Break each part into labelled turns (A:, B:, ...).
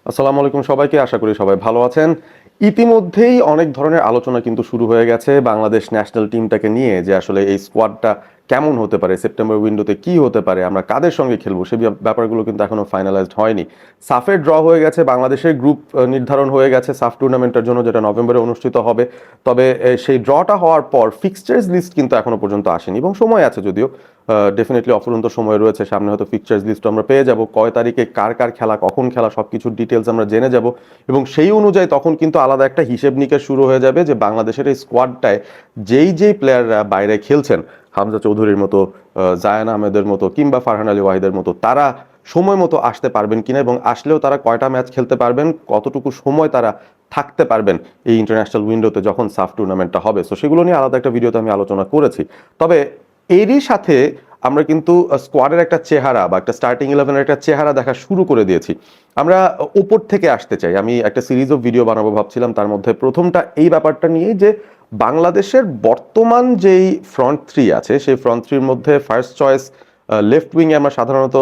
A: আসসালামু আলাইকুম সবাইকে, আশা করি সবাই ভালো আছেন। ইতিমধ্যেই অনেক ধরনের আলোচনা কিন্তু শুরু হয়ে গেছে বাংলাদেশ ন্যাশনাল টিমটাকে নিয়ে, যে আসলে এই স্কোয়াডটা কেমন হতে পারে, সেপ্টেম্বর উইন্ডোতে কি হতে পারে, আমরা কাদের সঙ্গে খেলবো, সেই ব্যাপারগুলো কিন্তু এখনো ফাইনালাইজড হয়নি। সাফের ড্র হয়ে গেছে, বাংলাদেশের গ্রুপ নির্ধারণ হয়ে গেছে সাফ টুর্নামেন্টের জন্য, যেটা নভেম্বরে অনুষ্ঠিত হবে। তবে সেই ড্রটা হওয়ার পর ফিক্সচার্স লিস্ট কিন্তু এখনো পর্যন্ত আসেনি, এবং সময় আছে যদিও, ডেফিনেটলি অফুরন্ত সময় রয়েছে সামনে, হয়তো ফিক্সচার্স লিস্ট আমরা পেয়ে যাব, কয় তারিখে কার কার খেলা, কখন খেলা, সবকিছুর ডিটেলস আমরা জেনে যাব। এবং সেই অনুযায়ী তখন কিন্তু আলাদা একটা হিসেব নিকেশ শুরু হয়ে যাবে যে বাংলাদেশের এই স্কোয়াডটায় যেই যেই প্লেয়াররা বাইরে খেলছেন, হামজা চৌধুরীর মতো, জায়ান আহমেদের মতো, কিংবা ফারহান আলী ওয়াহিদের মতো, তারা সময় মতো আসতে পারবেন কিনা, এবং আসলেও তারা কয়টা ম্যাচ খেলতে পারবেন, কতটুকু সময় তারা থাকতে পারবেন এই ইন্টারন্যাশনাল উইন্ডোতে যখন সাফ টুর্নামেন্টটা হবে। সো সেগুলো নিয়ে আলাদা একটা ভিডিওতে আমি আলোচনা করেছি। তবে এরই সাথে আমরা কিন্তু স্কোয়াডের একটা চেহারা বা একটা স্টার্টিং ইলেভেনের একটা চেহারা দেখা শুরু করে দিয়েছি। আমরা ওপর থেকে আসতে চাই, আমি একটা সিরিজ অফ ভিডিও বানাবো ভাবছিলাম, তার মধ্যে প্রথমটা এই ব্যাপারটা নিয়ে যে বাংলাদেশের বর্তমান যেই ফ্রন্ট থ্রি আছে, সেই ফ্রন্ট থ্রির মধ্যে ফার্স্ট চয়েস লেফট উইংয়ে আমরা সাধারণত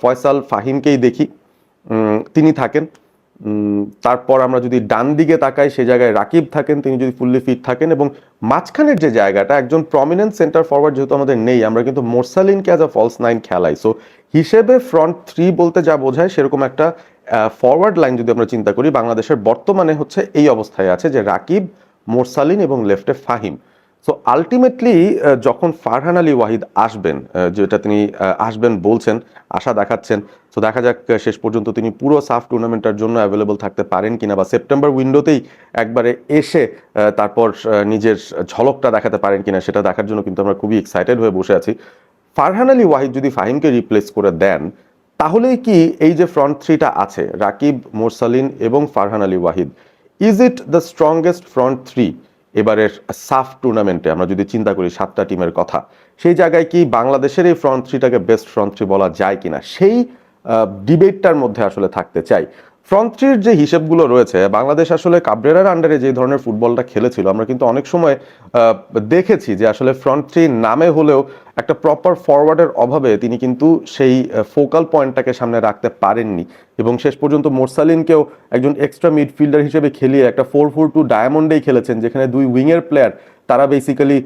A: ফয়সাল ফাহিমকেই দেখি, তিনি থাকেন। তারপর আমরা যদি ডান দিকে তাকাই, সে জায়গায় রাকিব থাকেন, তিনি যদি ফুললি ফিট থাকেন। এবং মাঝখানের যে জায়গাটা, একজন প্রমিনেন্ট সেন্টার ফরওয়ার্ড যেহেতু আমাদের নেই, আমরা কিন্তু মোরসালিনকে অ্যাজ আ ফলস নাইন খেলাই। সো হিসেবে ফ্রন্ট থ্রি বলতে যা বোঝায়, সেরকম একটা ফরওয়ার্ড লাইন যদি আমরা চিন্তা করি, বাংলাদেশের বর্তমানে হচ্ছে এই অবস্থায় আছে যে রাকিব, মোরসালিন এবং লেফটে ফাহিম। সো আলটিমেটলি যখন ফারহান আলী ওয়াহিদ আসবেন, যেটা তিনি আসবেন বলছেন, আশা দেখাচ্ছেন, তো দেখা যাক শেষ পর্যন্ত তিনি পুরো সাফ টুর্নামেন্টের জন্য অ্যাভেলেবল থাকতে পারেন কিনা, বা সেপ্টেম্বর উইন্ডোতেই একবারে এসে তারপর নিজের ঝলকটা দেখাতে পারেন কিনা, সেটা দেখার জন্য কিন্তু আমরা খুবই এক্সাইটেড হয়ে বসে আছি। ফারহান আলী ওয়াহিদ যদি ফাহিমকে রিপ্লেস করে দেন, তাহলেই কি এই যে ফ্রন্ট থ্রিটা আছে, রাকিব, মোরসালিন এবং Farhan Ali Wahid, is it the strongest front three এবারের সাফ টুর্নামেন্টে? আমরা যদি চিন্তা করি 7টা টিমের কথা, সেই জায়গায় কি বাংলাদেশের এই ফ্রন্ট থ্রিটাকে বেস্ট ফ্রন্ট থ্রি বলা যায় কিনা, সেই ডিবেটটার মধ্যে আসলে থাকতে চাই। ফ্রন্ট থ্রির যে হিসেবগুলো রয়েছে, বাংলাদেশ আসলে কাবরেরার আন্ডারে যে ধরনের ফুটবলটা খেলেছিল, আমরা কিন্তু অনেক সময় দেখেছি যে আসলে ফ্রন্ট থ্রি নামে হলেও একটা প্রপার ফরওয়ার্ডের অভাবে তিনি কিন্তু সেই ফোকাল পয়েন্টটাকে সামনে রাখতে পারেননি। এবং শেষ পর্যন্ত মোরসালিনকেও একজন এক্সট্রা মিডফিল্ডার হিসেবে খেলিয়ে একটা 4-4-2 ডায়মন্ডেই খেলেছেন, যেখানে দুই উইংয়ের প্লেয়ার তারা বেসিক্যালি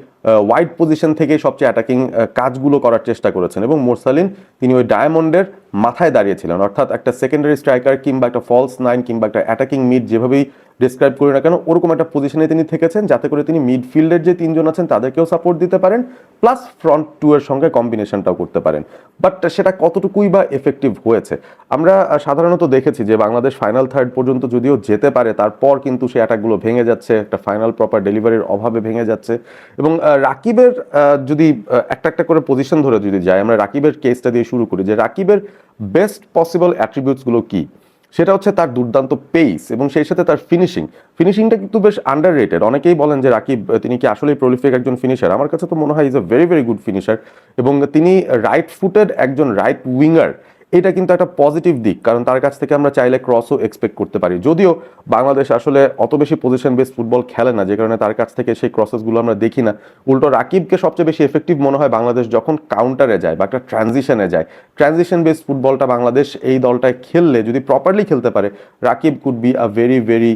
A: ওয়াইড পজিশন থেকে সবচেয়ে অ্যাটাকিং কাজগুলো করার চেষ্টা করেছেন, এবং মোরসালিন তিনি ওই ডায়মন্ডের মাথায় দাঁড়িয়েছিলেন, অর্থাৎ একটা সেকেন্ডারি স্ট্রাইকার কিংবা একটা ফলস নাইন কিংবা একটা অ্যাটাকিং মিড, যেভাবেই ডিসক্রাইব করি না কেন, ওরকম একটা পজিশনে তিনি থেকেছেন, যাতে করে তিনি মিডফিল্ডের যে তিনজন আছেন তাদেরকেও সাপোর্ট দিতে পারেন, প্লাস ফ্রন্ট টু এর সঙ্গে কম্বিনেশনটাও করতে পারেন। বাট সেটা কতটুকুই বা এফেক্টিভ হয়েছে? আমরা সাধারণত দেখেছি যে বাংলাদেশ ফাইনাল থার্ড পর্যন্ত যদিও যেতে পারে, তারপর কিন্তু সেই অ্যাটাকগুলো ভেঙে যাচ্ছে, একটা ফাইনাল প্রপার ডেলিভারির অভাবে ভেঙে যাচ্ছে। এবং রাকিবের যদি একটা একটা করে পজিশন ধরে যদি যাই, আমরা রাকিবের কেসটা দিয়ে শুরু করি, যে রাকিবের বেস্ট পসিবল অ্যাট্রিবিউটসগুলো কি, সেটা হচ্ছে তার দুর্দান্ত পেস এবং সেই সাথে তার ফিনিশিংটা কিন্তু বেশ আন্ডার রেটেড। অনেকেই বলেন যে রাকিব তিনি কি আসলেই প্রলিফিক একজন ফিনিশার, আমার কাছে তো মনে হয় is a very very good finisher. এবং তিনি রাইট ফুটেড একজন রাইট উইঙ্গার, এটা কিন্তু একটা পজিটিভ দিক, কারণ তার কাছ থেকে আমরা চাইলে ক্রসও এক্সপেক্ট করতে পারি। যদিও বাংলাদেশ আসলে অত বেশি পজিশন বেস ফুটবল খেলে না, যে কারণে তার কাছ থেকে সেই ক্রসেসগুলো আমরা দেখি না। উল্টো রাকিবকে সবচেয়ে বেশি এফেক্টিভ মনে হয় বাংলাদেশ যখন কাউন্টারে যায় বা একটা ট্রানজিশনে যায়। ট্রানজিশন বেস ফুটবলটা বাংলাদেশ এই দলটায় খেললে, যদি প্রপারলি খেলতে পারে, Rakib could be a very very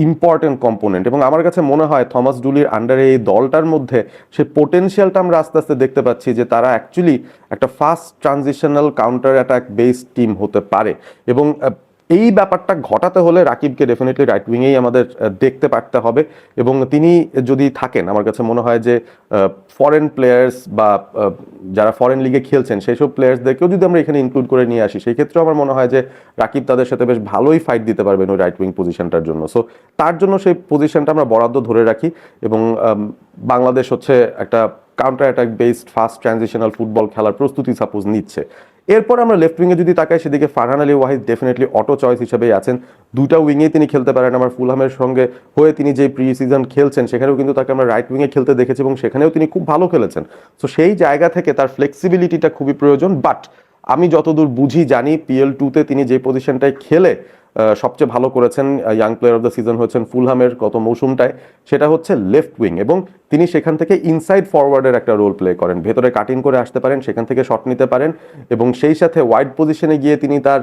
A: important component. এবং আমার কাছে মনে হয় থমাস ডুলির আন্ডারে এই দলটার মধ্যে সে পোটেনশিয়ালটা আমরা আস্তে আস্তে দেখতে পাচ্ছি, যে তারা অ্যাকচুয়ালি একটা fast transitional counter attack based team হতে পারে। এবং এই ব্যাপারটা ঘটাতে হলে রাকিবকে ডেফিনেটলি রাইট উইংয়েই আমাদের দেখতে পারতে হবে। এবং তিনি যদি থাকেন, আমার কাছে মনে হয় যে ফরেন প্লেয়ার্স বা যারা ফরেন লিগে খেলছেন সেই সব প্লেয়ার্সদেরকেও যদি আমরা এখানে ইনক্লুড করে নিয়ে আসি, সেই ক্ষেত্রে আমার মনে হয় যে রাকিব তাদের সাথে বেশ ভালোই ফাইট দিতে পারবেন ওই রাইট উইং পজিশনটার জন্য। সো তার জন্য সেই পজিশনটা আমরা বরাদ্দ ধরে রাখি। এবং বাংলাদেশ হচ্ছে একটা counter attack based fast transitional football খেলার প্রস্তুতি সাপোজ নিচ্ছে। এরপর আমরা লেফট উইংয়ে যদি তাকাই, সেদিকে Farhan Ali Wahid definitely auto choice হিসেবেই আছেন। দুইটা উইংয়ে তিনি খেলতে পারেন। আমার ফুলহামের সঙ্গে হয়ে তিনি যে প্রি সিজন খেলছেন, সেখানেও কিন্তু তাকে আমরা রাইট উইংয়ে খেলতে দেখেছি এবং সেখানেও তিনি খুব ভালো খেলেছেন। সো সেই জায়গা থেকে তার ফ্লেক্সিবিলিটিটা খুবই প্রয়োজন। বাট আমি যতদূর বুঝি জানি, PL2-তে তিনি যে পজিশনটায় খেলে সবচেয়ে ভালো করেছেন, young player of the season হয়েছেন ফুলহামের গত মৌসুমটায়, সেটা হচ্ছে লেফট উইং। এবং তিনি সেখান থেকে ইনসাইড ফরওয়ার্ডের একটা রোল প্লে করেন, ভেতরে কাটিং করে আসতে পারেন, সেখান থেকে শট নিতে পারেন, এবং সেই সাথে ওয়াইড পজিশনে গিয়ে তিনি তার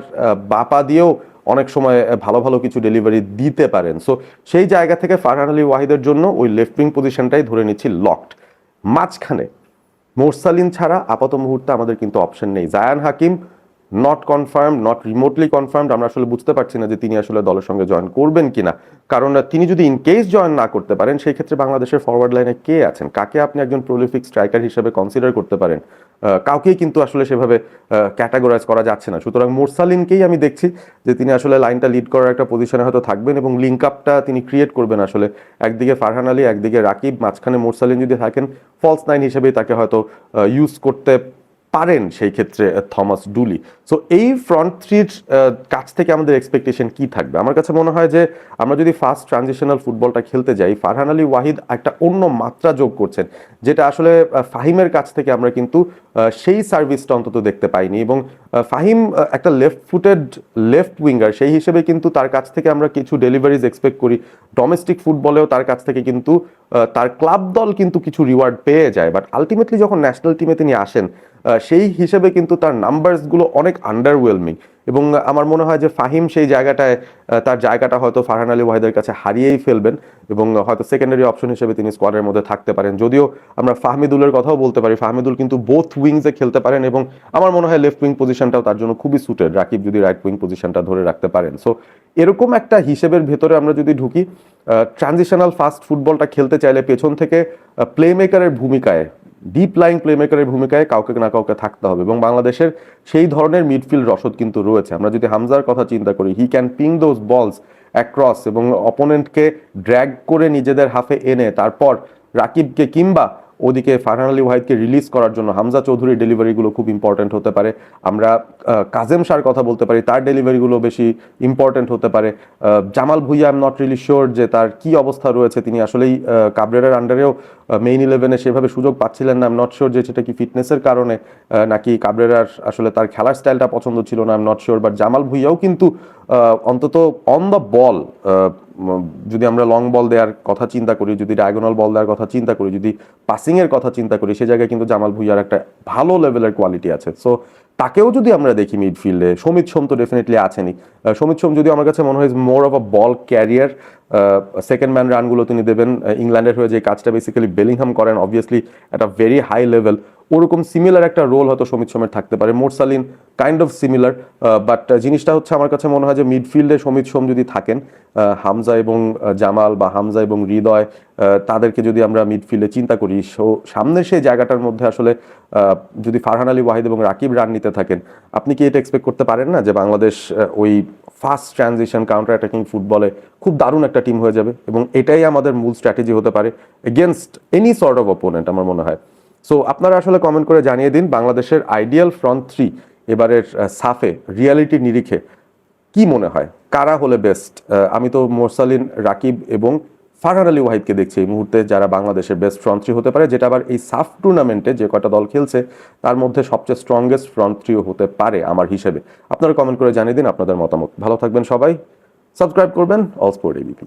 A: বাপা দিয়েও অনেক সময় ভালো ভালো কিছু ডেলিভারি দিতে পারেন। সো সেই জায়গা থেকে ফারহান আলী ওয়াহিদের জন্য ওই লেফট উইং পজিশনটাই ধরে নিচ্ছি লকড। মাঝখানে মোরসালিন ছাড়া আপাত মুহূর্তে আমাদের কিন্তু অপশন নেই। Zayan Hakim not confirm, not remotely confirmed. আমরা আসলে বুঝতে পারছি না যে তিনি আসলে দলের সঙ্গে জয়েন করবেন কিনা, কারণ তিনি যদি ইন কেস জয়েন না করতে পারেন সেই ক্ষেত্রে বাংলাদেশের ফরওয়ার্ড লাইনে কে আছেন, কাকে আপনি একজন প্রলিফিক স্ট্রাইকার হিসেবে কনসিডার করতে পারেন? কাউকেই কিন্তু আসলে সেভাবে ক্যাটাগরাইজ করা যাচ্ছে না। সুতরাং মোরসালিনকেই আমি দেখছি যে তিনি আসলে লাইনটা লিড করার একটা পজিশনে হয়তো থাকবেন এবং লিঙ্ক আপটা তিনি ক্রিয়েট করবেন। আসলে একদিকে ফারহান আলী, একদিকে রাকিব, মাঝখানে মোরসালিন যদি থাকেন ফলস নাইন হিসেবেই তাকে হয়তো ইউজ করতে পারেন সেই ক্ষেত্রে থমাস ডুলি। সো এই ফ্রন্ট থ্রির কাছ থেকে আমাদের এক্সপেকটেশন কি থাকবে? আমার কাছে মনে হয় যে আমরা যদি ফাস্ট ট্রানজিশনাল ফুটবলটা খেলতে যাই, ফারহান আলী ওয়াহিদ একটা অন্য মাত্রা যোগ করছেন, যেটা আসলে ফাহিমের কাছ থেকে আমরা কিন্তু সেই সার্ভিসটা অন্তত দেখতে পাইনি। এবং ফাহিম একটা লেফট ফুটেড লেফট উইঙ্গার, সেই হিসেবে কিন্তু তার কাছ থেকে আমরা কিছু ডেলিভারিজ এক্সপেক্ট করি। ডোমেস্টিক ফুটবলেও তার কাছ থেকে কিন্তু তার ক্লাব দল কিন্তু কিছু রিওয়ার্ড পেয়ে যায়, বাট আলটিমেটলি যখন ন্যাশনাল টিমে তিনি আসেন সেই হিসেবে কিন্তু তার নাম্বারসগুলো অনেক আন্ডারওয়েলমিং। এবং আমার মনে হয় যে ফাহিম সেই জায়গাটায় তার জায়গাটা হয়তো ফারহান আলী ওয়াহিদের কাছে হারিয়েই ফেলবেন এবং হয়তো সেকেন্ডারি অপশন হিসেবে তিনি স্কোয়াডের মধ্যে থাকতে পারেন। যদিও আমরা ফাহমিদুলের কথাও বলতে পারি, ফাহমিদুল কিন্তু বোথ উইংসে খেলতে পারেন এবং আমার মনে হয় লেফট উইং পজিশনটাও তার জন্য খুবই সুটেড, রাকিব যদি রাইট উইং পজিশনটা ধরে রাখতে পারেন। সো এরকম একটা হিসেবের ভেতরে আমরা যদি ঢুকি, ট্রানজিশনাল ফাস্ট ফুটবলটা খেলতে চাইলে পেছন থেকে প্লে মেকারের ভূমিকায়, ডিপ লাইং প্লেমেকারের ভূমিকায় কাউকে না কাউকে থাকতে হবে এবং বাংলাদেশের সেই ধরনের মিডফিল্ড রসদ কিন্তু রয়েছে। আমরা যদি হামজার কথা চিন্তা করি, হি ক্যান পিং দোজ বলস অ্যাক্রস এবং অপোনেন্টকে ড্র্যাগ করে নিজেদের হাফে এনে তারপর রাকিবকে কিংবা ওদিকে ফারহান আলী ওয়াহিদকে রিলিজ করার জন্য হামজা চৌধুরীর ডেলিভারিগুলো খুব ইম্পর্টেন্ট হতে পারে। আমরা কাজেম শাহর কথা বলতে পারি, তার ডেলিভারিগুলো বেশি ইম্পর্টেন্ট হতে পারে। Jamal Bhuiyan I am not really sure যে তার কি অবস্থা রয়েছে, তিনি আসলেই কাবরেরার আন্ডারেও মেইন ইলেভেনে সেভাবে সুযোগ পাচ্ছিলেন না। আই এম নট শিওর যে সেটা কি ফিটনেসের কারণে নাকি কাবরেরার আসলে তার খেলার স্টাইলটা পছন্দ ছিল না, I am not sure. But Jamal ভুইয়াও কিন্তু অন্তত অন দ্য বল, যদি আমরা লং বল দেওয়ার কথা চিন্তা করি, যদি ডায়াগোনাল বল দেওয়ার কথা চিন্তা করি, যদি পাসিংয়ের কথা চিন্তা করি, সে জায়গায় কিন্তু জামাল ভুইয়ার একটা ভালো লেভেলের কোয়ালিটি আছে। সো তাকেও যদি আমরা দেখি মিডফিল্ডে, সমিত সোম তো ডেফিনেটলি আছেনই। সমিত সোম যদি আমার কাছে মনে হয় more of a ball carrier, second man রানগুলো তিনি দেবেন। ইংল্যান্ডের হয়ে যে কাজটা বেসিক্যালি বেলিংহাম করেন, অবভিয়াসলি একটা ভেরি হাই লেভেল, ওরকম সিমিলার একটা রোল হয়তো সমিত সোমের থাকতে পারে। Morsalin kind of similar, but জিনিসটা হচ্ছে আমার কাছে মনে হয় যে মিডফিল্ডে সমিত সোম যদি থাকেন, হামজা এবং জামাল বা হামজা এবং হৃদয়, তাদেরকে যদি আমরা মিডফিল্ডে চিন্তা করি, সামনের সেই জায়গাটার মধ্যে আসলে যদি ফারহান আলী ওয়াহিদ এবং রাকিব রান নিতে থাকেন, আপনি কি এটা এক্সপেক্ট করতে পারেন না যে বাংলাদেশ ওই ফাস্ট ট্রানজিশন কাউন্টার অ্যাটাকিং ফুটবলে খুব দারুণ একটা টিম হয়ে যাবে? এবং এটাই আমাদের মূল স্ট্র্যাটেজি হতে পারে against any sort of opponent আমার মনে হয়। সো আপনারা আসলে কমেন্ট করে জানিয়ে দিন বাংলাদেশের আইডিয়াল ফ্রন্ট থ্রি এবারের সাফে রিয়ালিটির নিরিখে কি মনে হয়, কারা হলে বেস্ট? আমি তো মোরসালিন, রাকিব এবং ফারহান আলী ওয়াহিদকে দেখছি এই মুহূর্তে যারা বাংলাদেশের বেস্ট ফ্রন্ট থ্রি হতে পারে, যেটা আবার এই সাফ টুর্নামেন্টে যে কয়টা দল খেলছে তার মধ্যে সবচেয়ে স্ট্রংগেস্ট ফ্রন্ট থ্রিও হতে পারে আমার হিসেবে। আপনারা কমেন্ট করে জানিয়ে দিন আপনাদের মতামত। ভালো থাকবেন সবাই, সাবস্ক্রাইব করবেন অল স্পোর্ট এবিপি।